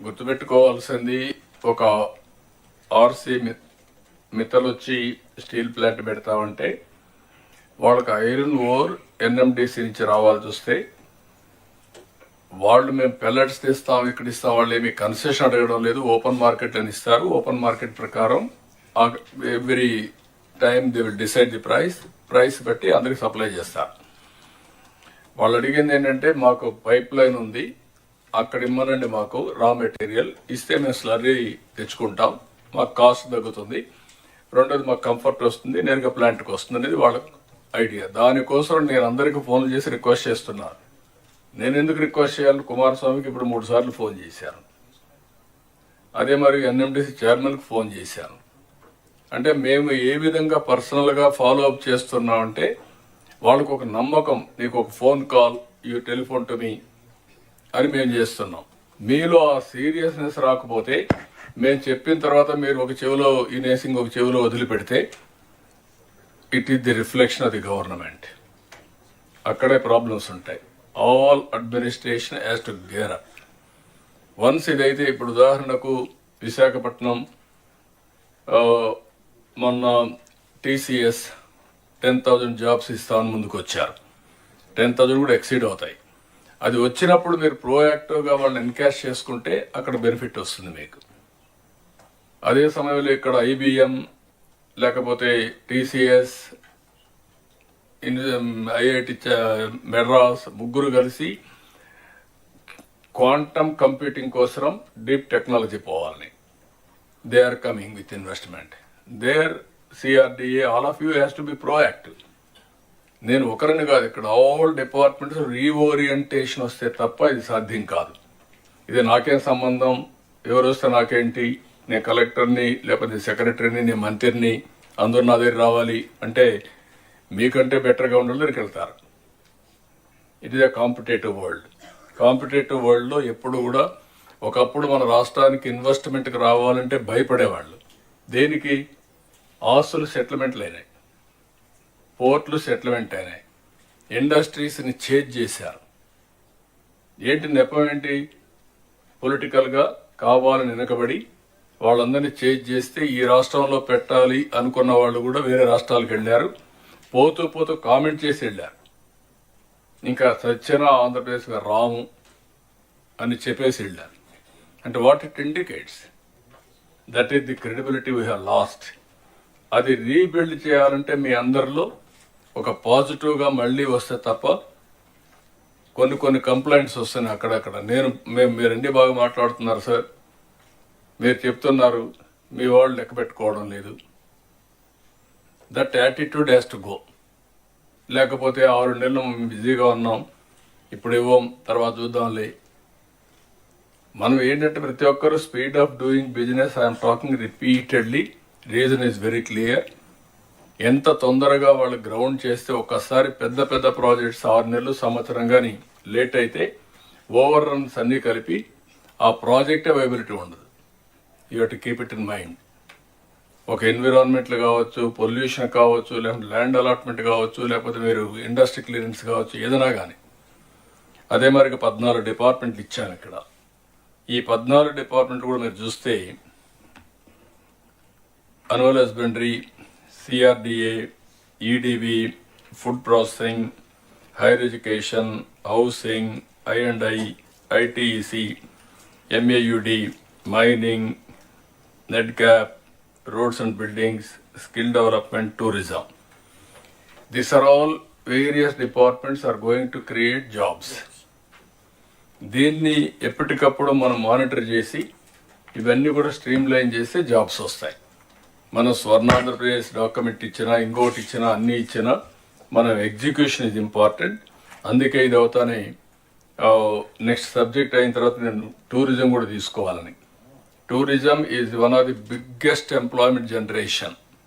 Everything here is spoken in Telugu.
గుర్తుపెట్టుకోవాల్సింది ఒక ఆర్సీ మిత్తలు వచ్చి స్టీల్ ప్లాంట్ పెడతామంటే వాళ్ళకి ఐరన్ ఓర్ ఎన్ఎండిసి నుంచి రావాల్సి వస్తే వాళ్ళు మేము పెల్లెట్స్ తీస్తాం ఇక్కడ ఇస్తాం వాళ్ళు ఏమి కన్సెషన్ అడగడం లేదు. ఓపెన్ మార్కెట్ అని ఇస్తారు. ఓపెన్ మార్కెట్ ప్రకారం every time they will decide the price బట్టి అందరికి సప్లై చేస్తారు. వాళ్ళు అడిగింది ఏంటంటే మాకు పైప్ లైన్ ఉంది, అక్కడ ఇమ్మనండి, మాకు రా మెటీరియల్ ఇస్తే మేము స్లర్రీ తెచ్చుకుంటాం, మాకు కాస్ట్ తగ్గుతుంది, రెండోది మాకు కంఫర్ట్ వస్తుంది, నేరుగా ప్లాంట్కి వస్తుంది అనేది వాళ్ళ ఐడియా. దానికోసం నేను అందరికీ ఫోన్లు చేసి రిక్వెస్ట్ చేస్తున్నాను. నేను ఎందుకు రిక్వెస్ట్ చేయాలి? కుమారస్వామికి ఇప్పుడు 3 సార్లు ఫోన్ చేశాను. అదే మరి ఎన్ఎండిసి చైర్మన్కి ఫోన్ చేశాను. అంటే మేము ఏ విధంగా పర్సనల్గా ఫాలో అప్ చేస్తున్నామంటే వాళ్ళకు ఒక నమ్మకం, నీకు ఒక phone call, you telephone to me అని మేము చేస్తున్నాం. మీలో ఆ సీరియస్నెస్ రాకపోతే మేము చెప్పిన తర్వాత మీరు ఒక చెవిలో ఈ నేసింగ్ ఒక చెవిలో వదిలిపెడితే it is the reflection of the government. అక్కడే ప్రాబ్లమ్స్ ఉంటాయి. All administration has to gear up. Once ఇదైతే ఇప్పుడు ఉదాహరణకు విశాఖపట్నం మొన్న టీసీఎస్ 10,000 జాబ్స్ ఇస్తామని ముందుకు వచ్చారు. 10,000 కూడా ఎక్సీడ్ అవుతాయి. అది వచ్చినప్పుడు మీరు ప్రోయాక్టివ్గా వాళ్ళని ఎన్కాష్ చేసుకుంటే అక్కడ బెనిఫిట్ వస్తుంది మీకు. అదే సమయంలో ఇక్కడ ఐబిఎం లేకపోతే టీసీఎస్, ఐఐటి మెడ్రాస్ ముగ్గురు కలిసి క్వాంటమ్ కంప్యూటింగ్ కోసం డీప్ టెక్నాలజీ పోవాలని they are coming with investment. There CRDA all of you has to be proactive. నేను ఒకరిని కాదు, ఇక్కడ ఆల్ డిపార్ట్మెంట్స్ రీఓరియంటేషన్ వస్తే తప్ప ఇది సాధ్యం కాదు. ఇది నాకేం సంబంధం, ఎవరు వస్తే నాకేంటి, నేను కలెక్టర్ని లేకపోతే సెక్రటరీని, నేను మంత్రిని, అందరూ నా దగ్గర రావాలి అంటే మీకంటే బెటర్గా ఉండాలి దగ్గరికి వెళ్తారు. It is a competitive world. Competitive వరల్డ్లో ఎప్పుడు కూడా ఒకప్పుడు మన రాష్ట్రానికి ఇన్వెస్ట్మెంట్కి రావాలంటే భయపడేవాళ్ళు. దేనికి? ఆస్తులు సెటిల్మెంట్లు అయినాయి, పోర్ట్లు సెటిల్మెంట్ అయినాయి, ఇండస్ట్రీస్ని చేంజ్ చేశారు. ఏంటి నెపం ఏంటి? పొలిటికల్గా కావాలని వెనకబడి వాళ్ళందరినీ చేంజ్ చేస్తే ఈ రాష్ట్రంలో పెట్టాలి అనుకున్న వాళ్ళు కూడా వేరే రాష్ట్రాలకు వెళ్ళారు. పోతూ పోతూ కామెంట్ చేసి వెళ్ళారు. ఇంకా సత్యన ఆంధ్రప్రదేశ్గా రాము అని చెప్పేసి వెళ్ళారు. అంటే what it indicates? That is the credibility we have lost. అది రీబిల్డ్ చేయాలంటే మీ అందరిలో ఒక పాజిటివ్గా మళ్ళీ వస్తే తప్ప కొన్ని కంప్లైంట్స్ వస్తున్నాయి అక్కడక్కడ. మీరు అన్ని బాగా మాట్లాడుతున్నారు సార్, మీరు చెప్తున్నారు, మీ వాళ్ళు లెక్క పెట్టుకోవడం లేదు. That attitude has to go. లేకపోతే 6 నెలలు బిజీగా ఉన్నాం, ఇప్పుడు ఇవ్వం, తర్వాత చూద్దాంలే. మనం ఏంటంటే ప్రతి ఒక్కరు speed of doing business, I'm talking repeatedly, reason is very clear. ఎంత తొందరగా వాళ్ళు గ్రౌండ్ చేస్తే ఒక్కసారి పెద్ద ప్రాజెక్ట్స్ 6 నెలలు సంవత్సరం కానీ లేట్ అయితే ఓవర్ రన్స్ అన్నీ కలిపి ఆ ప్రాజెక్టే వైబిలిటీ ఉండదు. You have to keep it in mind. ఒక ఎన్విరాన్మెంట్లు కావచ్చు, పొల్యూషన్ కావచ్చు, లేకపోతే ల్యాండ్ అలాట్మెంట్ కావచ్చు, లేకపోతే మీరు ఇండస్ట్రీ క్లియరెన్స్ కావచ్చు, ఏదైనా కానీ. అదే మరికి 14 డిపార్ట్మెంట్లు ఇచ్చాను ఇక్కడ. ఈ 14 డిపార్ట్మెంట్ కూడా మీరు చూస్తే animal husbandry, CRDA, EDV, food processing, higher education, housing, ఐ&ఐ, ఐటీఈసి, ఎంఏయుడి, మైనింగ్, నెట్గ్యాప్, roads and buildings, skill development, tourism. These are all various departments are going to create jobs. దీన్ని ఎప్పటికప్పుడు మనం మానిటర్ చేసి ఇవన్నీ కూడా స్ట్రీమ్ లైన్ చేస్తే జాబ్స్ వస్తాయి. మనం స్వర్ణాంధ్రప్రదేశ్ డాక్యుమెంట్ ఇచ్చినా, ఇంకోటి ఇచ్చినా, అన్నీ ఇచ్చినా మనం ఎగ్జిక్యూషన్ ఇస్ ఇంపార్టెంట్. అందుకే ఇది అవుతానే నెక్స్ట్ సబ్జెక్ట్ అయిన తర్వాత నేను టూరిజం కూడా తీసుకోవాలని. Tourism is one of the biggest employment generation.